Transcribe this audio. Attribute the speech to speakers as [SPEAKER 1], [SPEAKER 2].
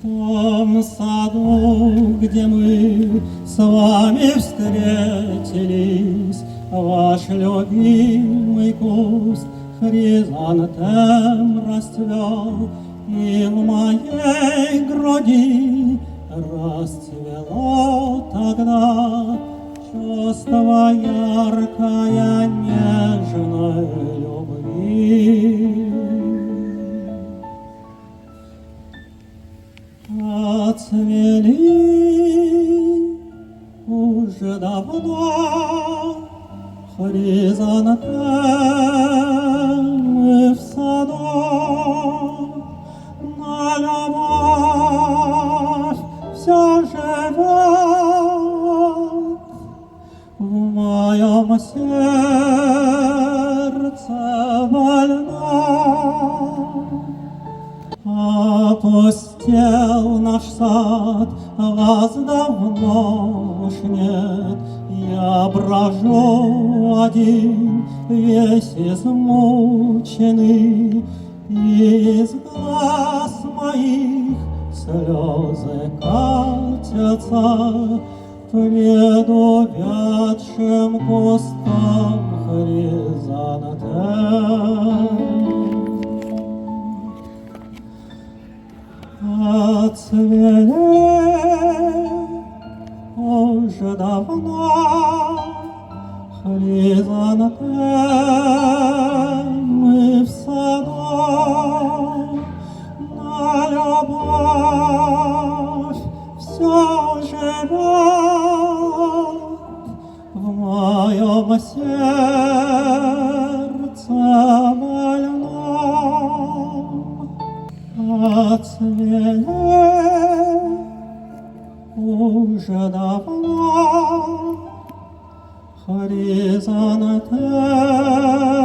[SPEAKER 1] том саду, где мы с вами встретились, ваш любимый куст хризантем расцвел, и в моей груди расцвело тогда чувство яркое нежной любви. Отцвели уже давно хризантемы в саду, но любовь все живет в моем сердце больном. Опустел наш сад, вас давно уж нет. Я брожу один, весь измученный, и из глаз моих слезы катятся пред увядшим кустом хризантем. Отцвели уже давно хризантемы в саду, но любовь все живет в моем сердце больном. Отцвели уже давно хризантемы